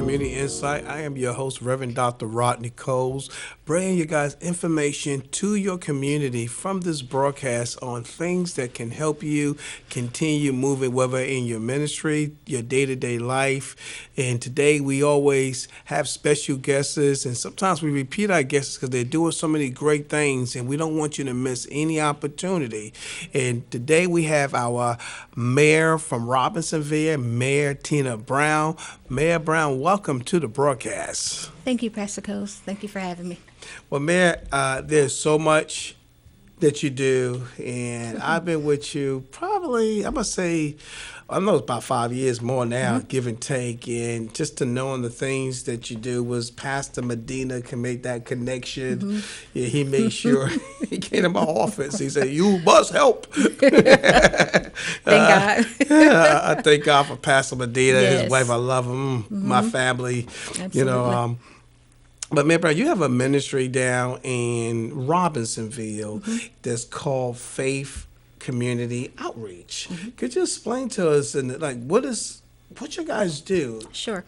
Community Insight. I am your host, Reverend Dr. Rodney Coles, bringing you guys information to your community from this broadcast on things that can help you continue moving, whether in your ministry, your day-to-day life. And today we always have special guests, and sometimes we repeat our guests because they're doing so many great things, and we don't want you to miss any opportunity. And today we have our mayor from Robersonville, Mayor Tina Brown. Mayor Brown, welcome to the broadcast. Thank you, Pastor Coles. Thank you for having me. Well, Mayor, there's so much that you do, and I've been with you probably, I must say, I know it's about 5 years more now, give and take, and just to knowing the things that you do was Pastor Medina can make that connection. Yeah, he made sure he came to my office. He said, "You must help." Thank God. I thank God for Pastor Medina, Yes. his wife. I love him, my family. Absolutely. You know, but man, bro, you have a ministry down in Robersonville that's called Faith Community Outreach. Could you explain to us and what you guys do? Sure.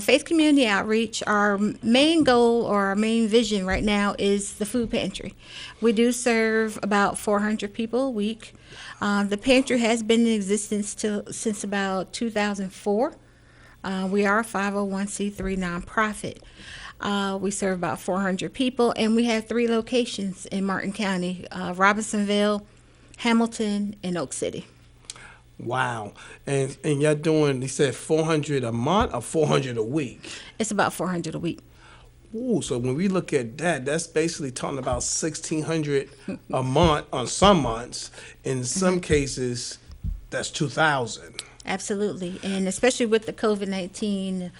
Faith Community Outreach, our main goal or our main vision right now is the food pantry. We do serve about 400 people a week. The pantry has been in existence since about 2004. We are a 501c3 nonprofit. We serve about 400 people, and we have 3 locations in Martin County, Robersonville, Hamilton, and Oak City. Wow. And you're doing, you said 400 a month or 400 a week? It's about 400 a week. Ooh, so when we look at that, that's basically talking about 1,600 a month on some months. In some cases, that's 2,000. Absolutely. And especially with the COVID-19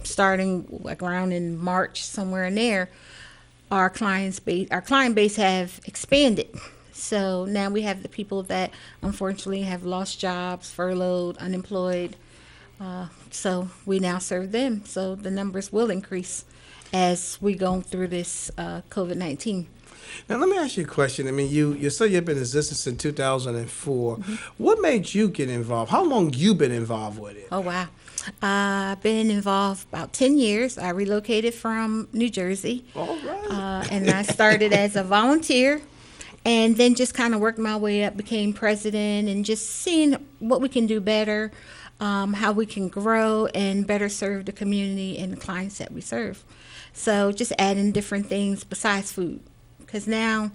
starting like around in March, somewhere in there, our client base have expanded. So now we have the people that unfortunately have lost jobs, furloughed, unemployed. So we now serve them. So the numbers will increase as we go through this COVID-19. Now, let me ask you a question. I mean, you say you've been in existence in 2004. What made you get involved? How long you been involved with it? Oh, wow. I've been involved about 10 years. I relocated from New Jersey. All right. And I started as a volunteer. And then just kind of worked my way up, became president, and just seeing what we can do better, how we can grow and better serve the community and the clients that we serve. So just adding different things besides food. Because now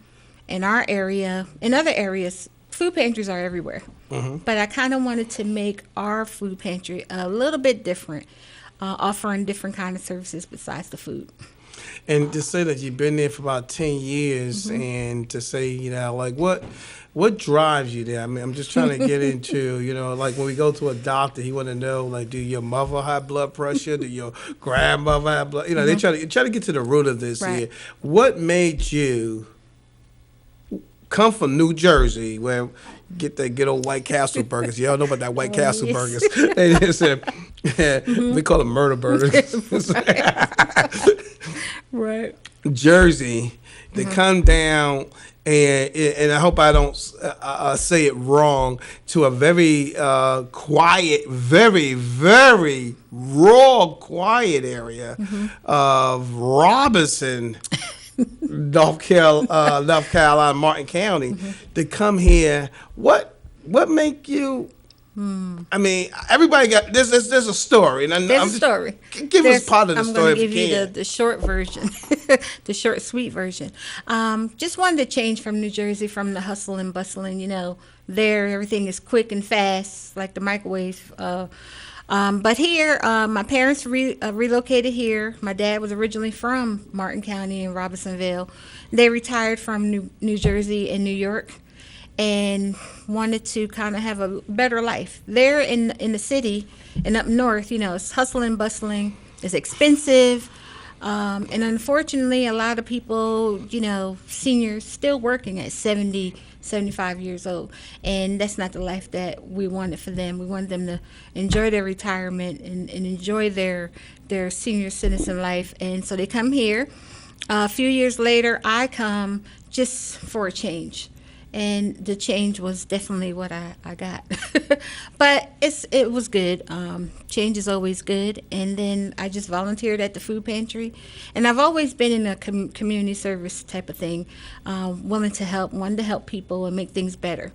in our area, in other areas, food pantries are everywhere. But I kind of wanted to make our food pantry a little bit different, offering different kind of services besides the food. And to say that you've been there for about 10 years and to say, what drives you there? I mean, I'm just trying to get into, like when we go to a doctor, he want to know, like, do your mother have blood pressure? Do your grandmother have blood? They try to get to the root of this here. What made you come from New Jersey, where get that good old White Castle burgers? Y'all know about that White Castle burgers. They said, we call them murder burgers. Right. Jersey, they come down, and I hope I don't say it wrong, to a very quiet, very, very raw, quiet area of Robertson, North Carolina, Martin County, to come here. What make you? I mean, everybody got there's a story, and There's a story. Give us part of the story. I'm going to give you the short version, the short, sweet version. Just wanted to change from New Jersey, from the hustle and bustling. There everything is quick and fast, like the microwave. But here, my parents relocated here. My dad was originally from Martin County in Robersonville. They retired from New Jersey and New York, and wanted to kind of have a better life. There in the city and up north, it's hustle and bustling. It's expensive. And unfortunately, a lot of people, seniors still working at 70, 75 years old. And that's not the life that we wanted for them. We wanted them to enjoy their retirement and enjoy their senior citizen life. And so they come here. A few years later, I come just for a change. and the change was definitely what I got. But it was good. Change is always good. And then I just volunteered at the food pantry, and I've always been in a community service type of thing, willing to help, wanting to help people and make things better.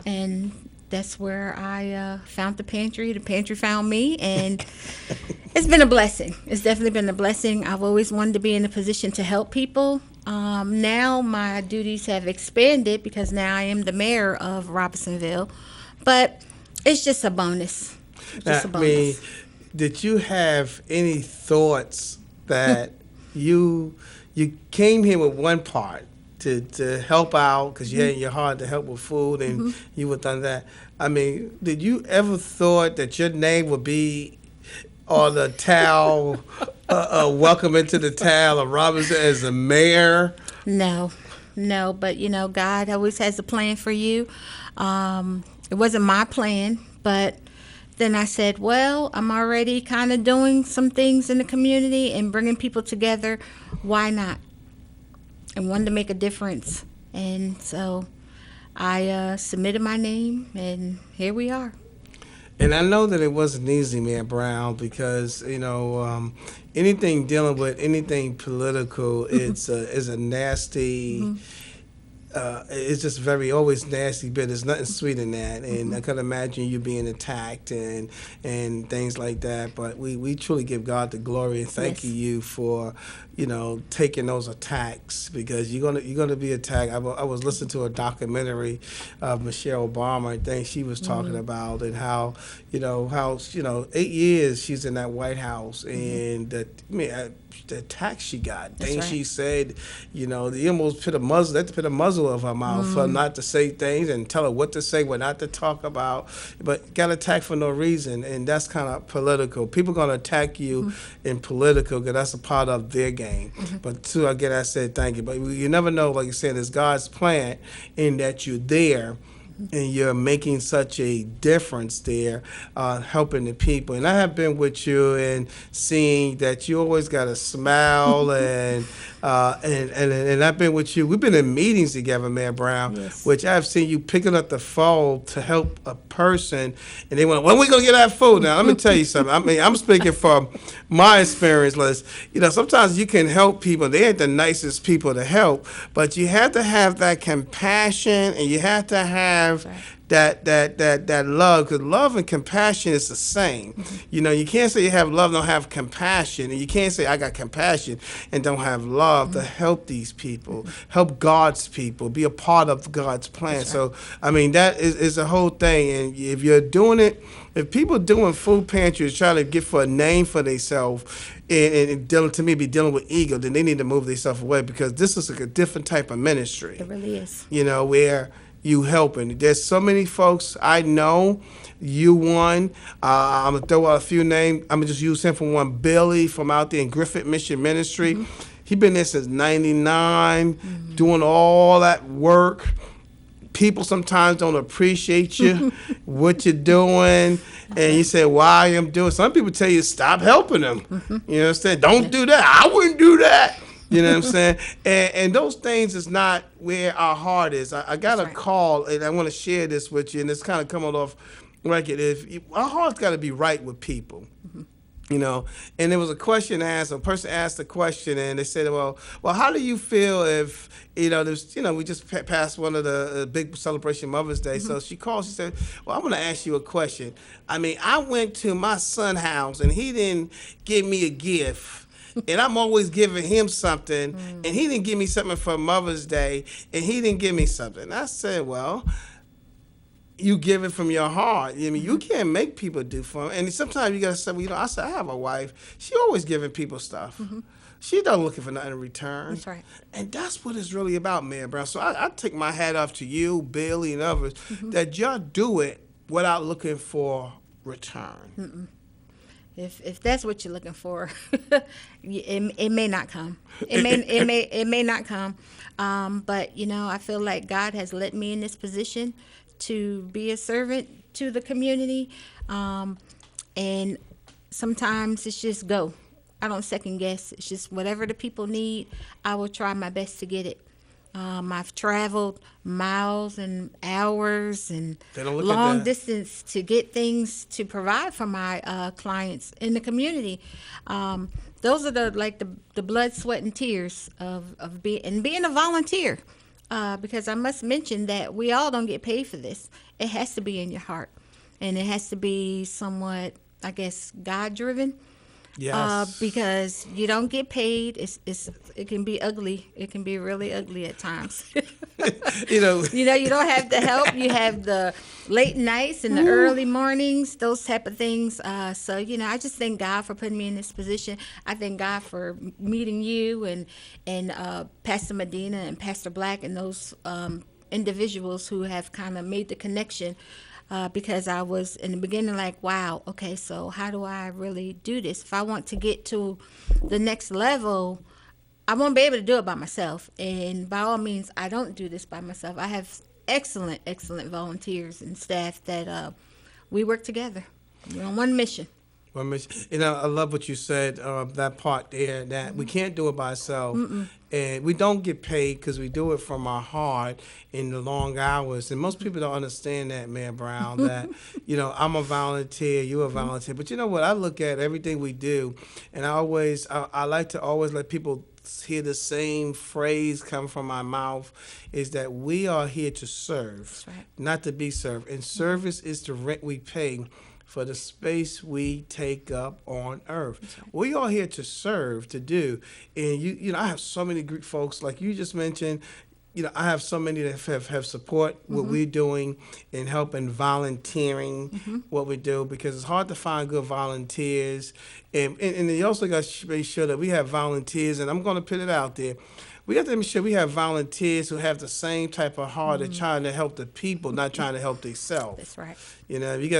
And that's where I found the pantry. The pantry found me, and it's been a blessing. It's definitely been a blessing. I've always wanted to be in a position to help people. Now my duties have expanded because now I am the mayor of Robersonville, but it's just a bonus. Just a bonus. I mean, did you have any thoughts that you came here with one part to help out because you had in your heart to help with food and you would done that? I mean, did you ever thought that your name would be on the towel, welcome into the town of Robinson as a mayor? No, but God always has a plan for you. It wasn't my plan, but then I said, well, I'm already kind of doing some things in the community and bringing people together. Why not? And wanted to make a difference. And so I submitted my name, and here we are. And I know that it wasn't easy, Mayor Brown, because anything dealing with anything political, it's a nasty. It's just always nasty, but there's nothing sweet in that. And I can imagine you being attacked and things like that. But we truly give God the glory and thank you for taking those attacks, because you're gonna be attacked. I was listening to a documentary of Michelle Obama. I think she was talking about and how 8 years she's in that White House and the attacks she got. Things she said, they almost put a muzzle of her mouth for not to say things and tell her what to say, what not to talk about. But got attacked for no reason, and that's kind of political. People gonna attack you in political because that's a part of their game. But too, again, I said thank you. But you never know, like you said, it's God's plan in that you're there and you're making such a difference there, helping the people. And I have been with you and seeing that you always got a smile and I've been with you. We've been in meetings together, Mayor Brown, which I've seen you picking up the phone to help a person, and they went, when we gonna get our food? Now, let me tell you something. I mean, I'm speaking from my experience, Liz. Sometimes you can help people. They ain't the nicest people to help, but you have to have that compassion, and you have to have that love, because love and compassion is the same. You can't say you have love, don't have compassion, and you can't say I got compassion and don't have love to help these people, help God's people, be a part of God's plan. Right. So, I mean, that is the whole thing. And if you're doing it, if people doing food pantries trying to get for a name for themselves and dealing with ego, then they need to move themselves away, because this is like a different type of ministry. It really is. Where you helping. There's so many folks I know. You one. I'm going to throw out a few names. I'm going to just use him for one. Billy from out there in Griffith Mission Ministry. He been there since 99, doing all that work. People sometimes don't appreciate you, what you're doing, and you say, why I'm doing. Some people tell you, stop helping them. You understand? Don't do that. I wouldn't do that. You know what I'm saying? And those things is not where our heart is. I got a call, and I want to share this with you, and it's kind of coming off record. Our heart's got to be right with people. And there was a question asked. A person asked a question, and they said, well, how do you feel if, there's, we just passed one of the big celebration Mother's Day. So she called, she said, well, I'm going to ask you a question. I mean, I went to my son's house, and he didn't give me a gift. And I'm always giving him something, and he didn't give me something for Mother's Day, and he didn't give me something. I said, well, you give it from your heart. I mean, you can't make people do for them. And sometimes you got to say, well, I said, I have a wife. She always giving people stuff. She not looking for nothing in return. That's right. And that's what it's really about, Mayor Brown. So I take my hat off to you, Billy, and others, that y'all do it without looking for return. If that's what you're looking for, it may not come. It may not come. But I feel like God has led me in this position to be a servant to the community, and sometimes it's just go. I don't second guess. It's just whatever the people need, I will try my best to get it. I've traveled miles and hours and They don't look at long that. distance to get things to provide for my clients in the community. Those are the blood, sweat, and tears of being a volunteer. Because I must mention that we all don't get paid for this. It has to be in your heart, and it has to be somewhat, I guess, God driven. Yes. Because you don't get paid. It can be ugly. It can be really ugly at times. You know, You don't have the help. You have the late nights and the early mornings, those type of things. So I just thank God for putting me in this position. I thank God for meeting you and Pastor Medina and Pastor Black and those individuals who have kind of made the connection. Because I was in the beginning like, wow, okay, so how do I really do this? If I want to get to the next level, I won't be able to do it by myself. And by all means, I don't do this by myself. I have excellent, excellent volunteers and staff that we work together. We're on one mission. well, I love what you said, that part there, that we can't do it by ourselves. And we don't get paid because we do it from our heart in the long hours. And most people don't understand that, Man Brown, that, I'm a volunteer, you're a volunteer. But you know what? I look at everything we do, and I like to always let people hear the same phrase come from my mouth, is that we are here to serve, That's right. not to be served. And service is the rent we pay for the space we take up on earth. Right. We are here to serve, to do. And I have so many Greek folks, like you just mentioned. I have so many that have support what we're doing and helping volunteering what we do, because it's hard to find good volunteers. And you also got to make sure that we have volunteers, and I'm going to put it out there. We have to make sure we have volunteers who have the same type of heart of trying to help the people, not trying to help themselves. That's right.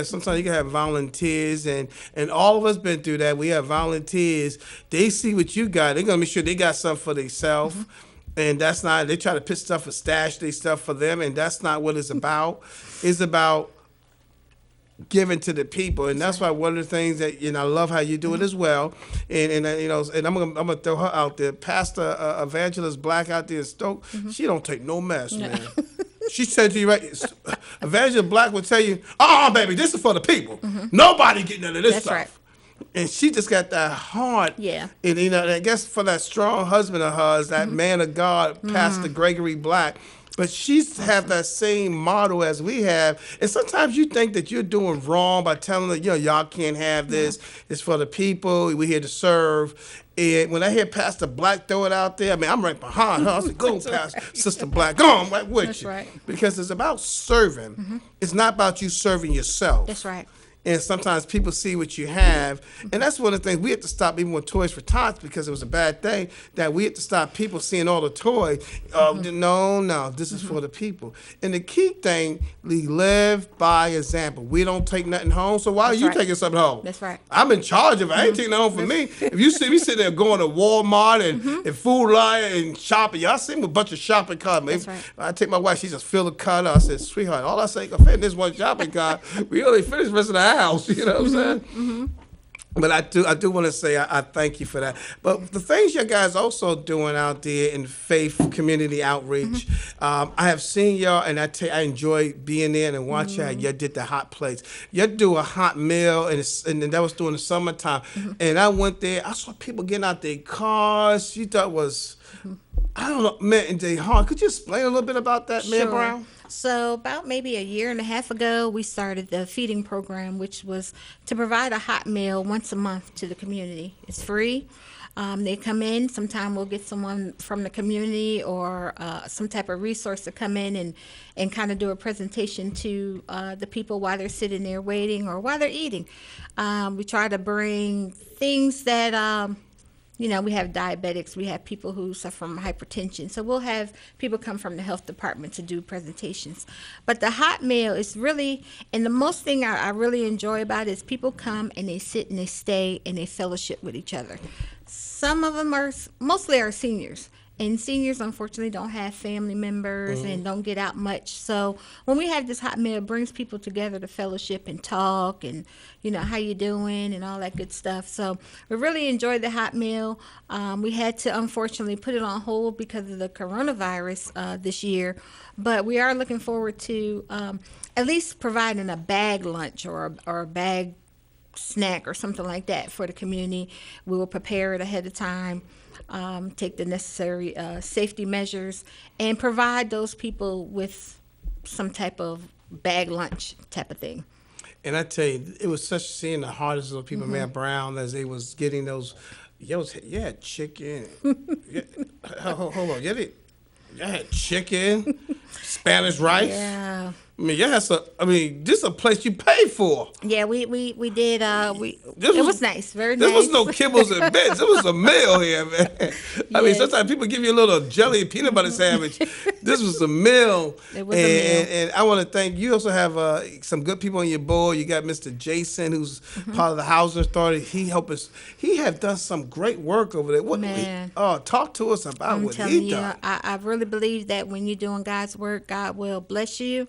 Sometimes you can have volunteers, and all of us been through that. We have volunteers. They see what you got. They're gonna make sure they got something for themselves, and that's not. They try to put stuff or stash their stuff for them, and that's not what it's about. It's about giving to the people, and that's why one of the things that I love how you do it as well, and I'm gonna throw her out there, Pastor Evangelist Black out there in Stoke. She don't take no mess, man. She said to you, right? Evangelist Black will tell you, baby, this is for the people. Nobody getting none of this That's stuff. right. And she just got that heart. Yeah. And I guess for that strong husband of hers, that man of God, Pastor Gregory Black. But she's have that same model as we have. And sometimes you think that you're doing wrong by telling her, y'all can't have this. It's for the people. We're here to serve. And when I hear Pastor Black throw it out there, I'm right behind her. I said, go, Pastor, Sister Black. Go on, right with That's you. right. Because it's about serving. It's not about you serving yourself. That's right. And sometimes people see what you have. And that's one of the things we have to stop, even with Toys for Tots, because it was a bad thing, that we have to stop people seeing all the toys. No, this is for the people. And the key thing, we live by example. We don't take nothing home, so why are you taking something home? That's right. I'm in charge of it. I ain't taking nothing home for me. If you see me sitting there going to Walmart and Food Lion and shopping, y'all see me a bunch of shopping carts. That's right. I take my wife, she just filled the cart up. I said, sweetheart, all I say, can fit in this one shopping cart. We only finished the rest of the house, you know what I'm saying? But I do want to say I thank you for that. But the things you guys also doing out there in faith community outreach, I have seen y'all, and I enjoy being there and watch how y'all did the hot plates. You do a hot meal, and that was during the summertime. And I went there, I saw people getting out their cars. You thought it was, I don't know, man, and they hard. Could you explain a little bit about that, Man Brown? So about maybe a year and a half ago, we started the feeding program, which was to provide a hot meal once a month to the community. It's free. They come in. Sometime we'll get someone from the community or some type of resource to come in and kind of do a presentation to the people while they're sitting there waiting or while they're eating. We try to bring things that we have diabetics, we have people who suffer from hypertension. So we'll have people come from the health department to do presentations. But the hot meal is really, and the most thing I really enjoy about it is people come and they sit and they stay and they fellowship with each other. Some of them are mostly our seniors. And seniors, unfortunately, don't have family members and don't get out much. So when we have this hot meal, it brings people together to fellowship and talk and, how you doing and all that good stuff. So we really enjoyed the hot meal. We had to, unfortunately, put it on hold because of the coronavirus this year. But we are looking forward to at least providing a bag lunch or a bag snack or something like that for the community. We will prepare it ahead of time, take the necessary safety measures, and provide those people with some type of bag lunch type of thing. And I tell you, it was such seeing the hearts of those people, man, Brown, as they was getting those, yeah, chicken. Yeah, hold on, yeah, chicken, Spanish rice. Yeah. I mean, this is a place you pay for. Yeah, we did. It was nice, very nice. There was no kibbles and bits. It was a meal here, man. I mean, sometimes people give you a little jelly and peanut butter sandwich. This was a meal. It was a meal. And I want to thank you. Also have some good people on your board. You got Mr. Jason, who's part of the Housing Authority. He helped us. He have done some great work over there. Man. Talk to us about what he done. I really believe that when you're doing God's work, God will bless you.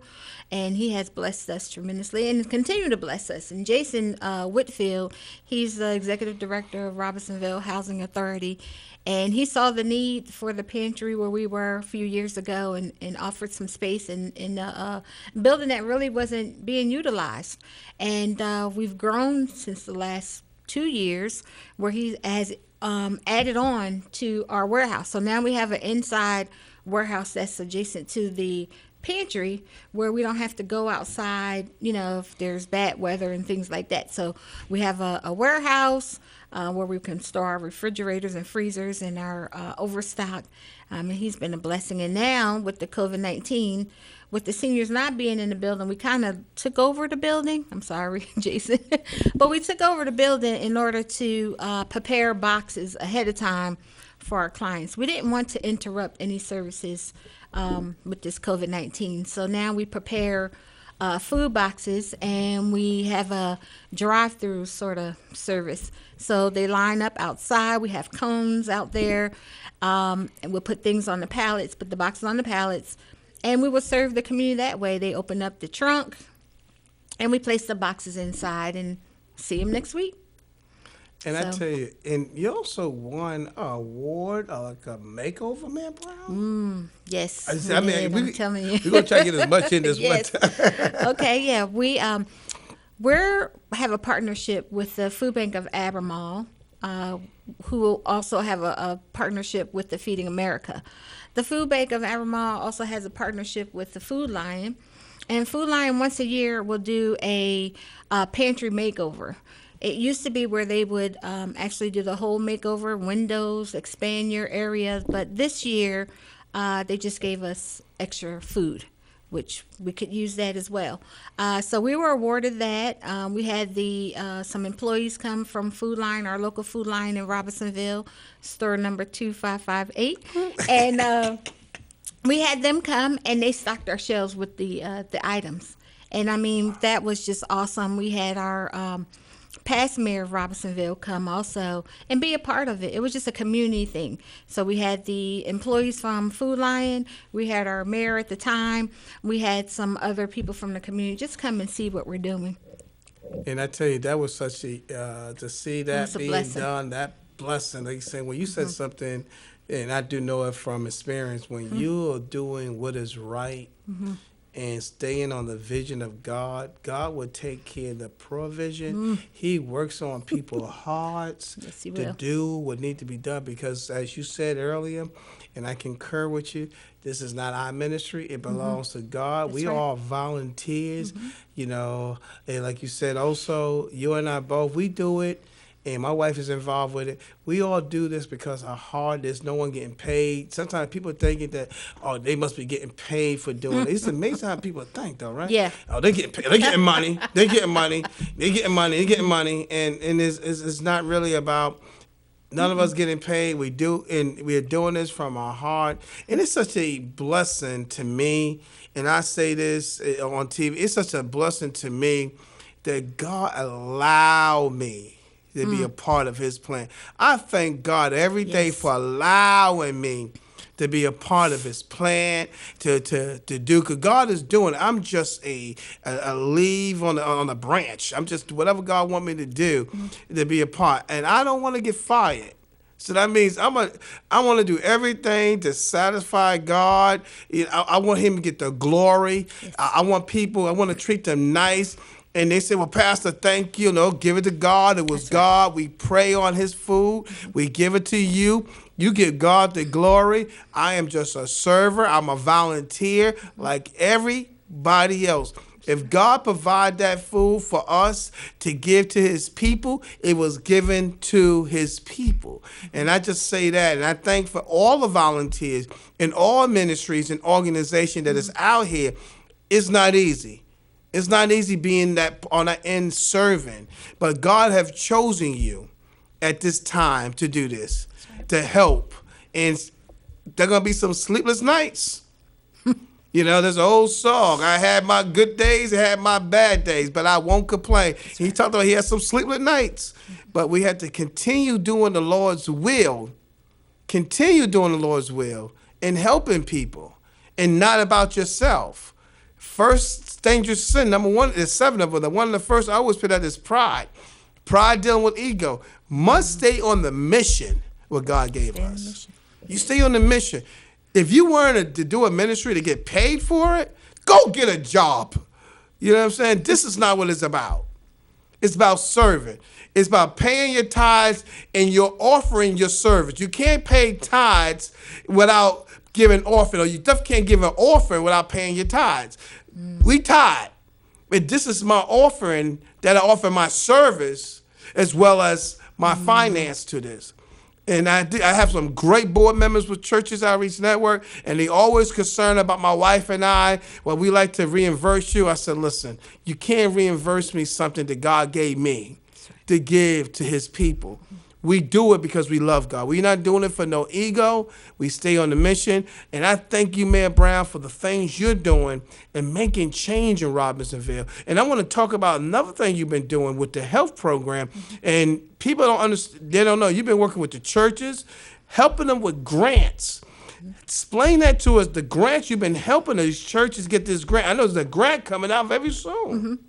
And he has blessed us tremendously and continue to bless us. And Jason Whitfield, he's the executive director of Robersonville Housing Authority. And he saw the need for the pantry where we were a few years ago and offered some space in a building that really wasn't being utilized. And we've grown since the last 2 years where he has added on to our warehouse. So now we have an inside warehouse that's adjacent to the pantry where we don't have to go outside, if there's bad weather and things like that. So we have a warehouse where we can store our refrigerators and freezers and our overstock. And he's been a blessing. And now with the COVID-19, with the seniors not being in the building, we kind of took over the building. I'm sorry, Jason. But we took over the building in order to prepare boxes ahead of time for our clients. We didn't want to interrupt any services with this COVID-19. So now we prepare food boxes and we have a drive-through sort of service. So they line up outside. We have cones out there, and we'll put things on the pallets, put the boxes on the pallets, and we will serve the community that way. They open up the trunk and we place the boxes inside and see them next week. And I tell you, and you also won an award, like a makeover, man, Brown? Yes. I'm telling you. We're going to try to get as much in this one time. Okay, yeah. We have a partnership with the Food Bank of Albemarle, who will also have a partnership with the Feeding America. The Food Bank of Albemarle also has a partnership with the Food Lion. And Food Lion once a year will do a pantry makeover. It used to be where they would actually do the whole makeover, windows, expand your area. But this year, they just gave us extra food, which we could use that as well. So we were awarded that. We had some employees come from Food Line, our local Food Line in Robersonville, store number 2558. And we had them come, and they stocked our shelves with the items. And, I mean, that was just awesome. We had our past mayor of Robersonville come also and be a part of it. It was just a community thing. So we had the employees from Food Lion, we had our mayor at the time, we had some other people from the community just come and see what we're doing. And I tell you, that was such to see that being done, that blessing. Like you said, when you said something, and I do know it from experience, when you are doing what is right, and staying on the vision of God, God will take care of the provision. He works on people's hearts to do what needs to be done because, as you said earlier, and I concur with you, this is not our ministry. It belongs to God. We are all volunteers, and like you said also, you and I both, we do it. And my wife is involved with it. We all do this because our heart, there's no one getting paid. Sometimes people thinking that, they must be getting paid for doing it. It's amazing how people think, though, right? Yeah. Oh, they're getting paid. They're getting money. They're getting money. They're getting money. They're getting money. And it's not really about none of us getting paid. We do, and we are doing this from our heart. And it's such a blessing to me. And I say this on TV. It's such a blessing to me that God allowed me to be a part of his plan. I thank God every day Yes. for allowing me to be a part of his plan, to do, because God is doing it. I'm just a leaf on a branch. I'm just whatever God want me to do to be a part. And I don't want to get fired. So that means I want to do everything to satisfy God. You know, I want him to get the glory. I want people, I want to treat them nice. And they say, well, Pastor, thank you. No, give it to God. It was That's right. God. We pray on his food. We give it to you. You give God the glory. I am just a server. I'm a volunteer like everybody else. If God provide that food for us to give to his people, it was given to his people. And I just say that. And I thank for all the volunteers in all ministries and organizations that is out here. It's not easy. It's not easy being that on the end serving, but God have chosen you at this time to do this, to help. And there are going to be some sleepless nights. You know, there's an old song. I had my good days, I had my bad days, but I won't complain. He talked about he had some sleepless nights, but we had to continue doing the Lord's will, continue doing the Lord's will and helping people and not about yourself. First dangerous sin, number one, there's 7 of them. The one of the first I always put out is pride. Pride dealing with ego. Must stay on the mission what God gave us. You stay on the mission. If you weren't to do a ministry to get paid for it, go get a job. You know what I'm saying? This is not what it's about. It's about serving. It's about paying your tithes and you're offering your service. You can't pay tithes without giving offering, or you definitely can't give an offering without paying your tithes. We tithe. But this is my offering that I offer my service as well as my finance to this. And I have some great board members with Churches Outreach Network, and they always concerned about my wife and I. Well, we like to reimburse you. I said, listen, you can't reimburse me something that God gave me to give to his people. We do it because we love God. We're not doing it for no ego. We stay on the mission. And I thank you, Mayor Brown, for the things you're doing and making change in Robersonville. And I want to talk about another thing you've been doing with the health program. And people don't understand, they don't know. You've been working with the churches, helping them with grants. Explain that to us, the grants you've been helping these churches get this grant. I know there's a grant coming out very soon.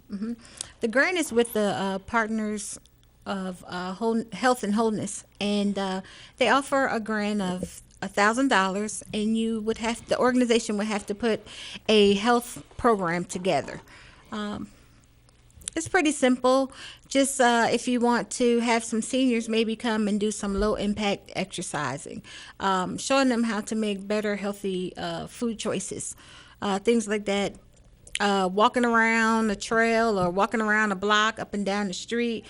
The grant is with the partners of health and wholeness, and they offer a grant of $1,000, and the organization would have to put a health program together. It's pretty simple. Just if you want to have some seniors maybe come and do some low impact exercising, showing them how to make better healthy food choices, things like that. Walking around a trail or walking around a block up and down the street,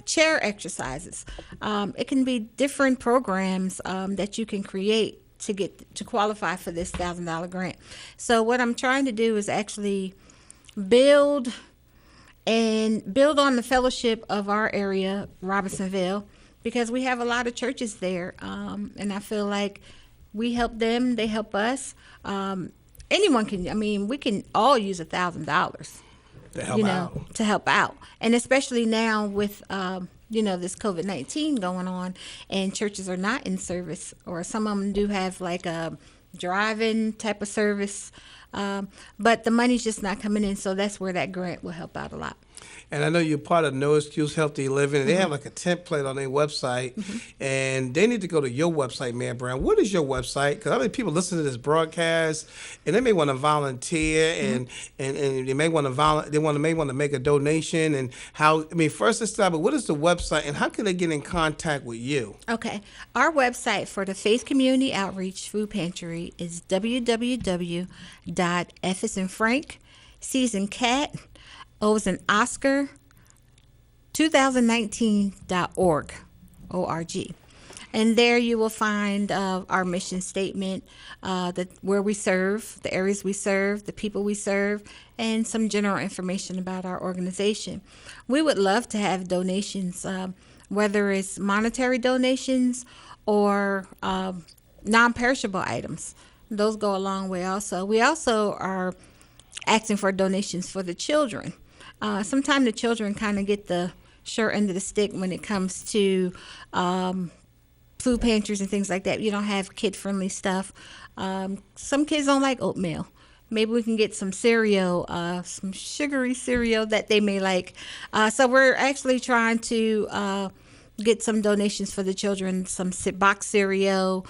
chair exercises. It can be different programs that you can create to qualify for this $1,000 grant. So what I'm trying to do is actually build on the fellowship of our area, Robersonville, because we have a lot of churches there, and I feel like we help them, they help us. Anyone can. I mean, we can all use $1,000 to help out, and especially now with this COVID-19 going on, and churches are not in service, or some of them do have like a drive-in type of service, but the money's just not coming in. So that's where that grant will help out a lot. And I know you're part of No Excuse Healthy Living. And they have like a template on their website, and they need to go to your website, Mayor Brown. What is your website? Because I mean, people listen to this broadcast, and they may want to volunteer, and they may want to make a donation. And first let's start. But what is the website, and how can they get in contact with you? Okay, our website for the Faith Community Outreach Food Pantry is www.F as in Frank, C as in Cat, O as in Oscar, 2019.org, O-R-G. And there you will find our mission statement, where we serve, the areas we serve, the people we serve, and some general information about our organization. We would love to have donations, whether it's monetary donations or non-perishable items. Those go a long way also. We also are asking for donations for the children. Sometimes the children kind of get the short end of the stick when it comes to food pantries and things like that. You don't have kid-friendly stuff. Some kids don't like oatmeal. Maybe we can get some cereal, some sugary cereal that they may like. So we're actually trying to get some donations for the children, some box cereal,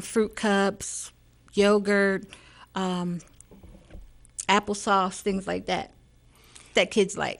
fruit cups, yogurt, applesauce, things like that kids like.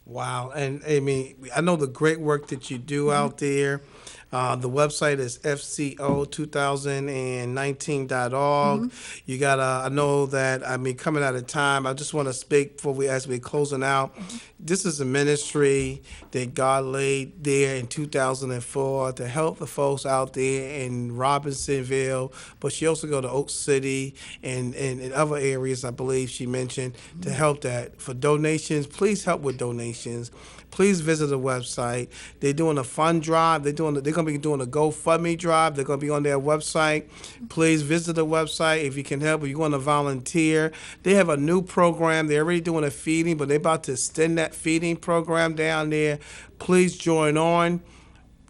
Wow. And I mean, I know the great work that you do out there. The website is fco2019.org. You got I know that, I mean, coming out of time, I just want to speak before as we're closing out. This is a ministry that God laid there in 2004 to help the folks out there in Robersonville, but she also go to Oak City and in other areas, I believe she mentioned, to help that. For donations, please help with donations. Please visit the website. They're doing a fund drive. They're going to be doing a GoFundMe drive. They're going to be on their website. Please visit the website if you can help. If you want to volunteer, they have a new program. They're already doing a feeding, but they're about to extend that feeding program down there. Please join on.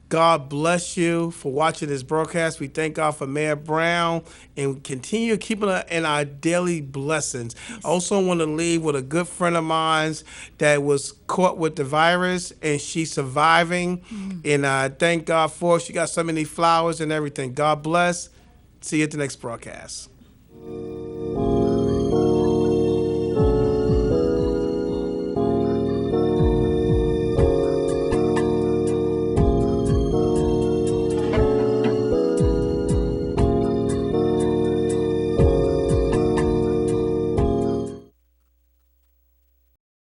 God bless you for watching this broadcast. We thank God for Mayor Brown and continue keeping her in our daily blessings. I also want to leave with a good friend of mine that was caught with the virus and she's surviving. And I thank God for it. She got so many flowers and everything. God bless. See you at the next broadcast.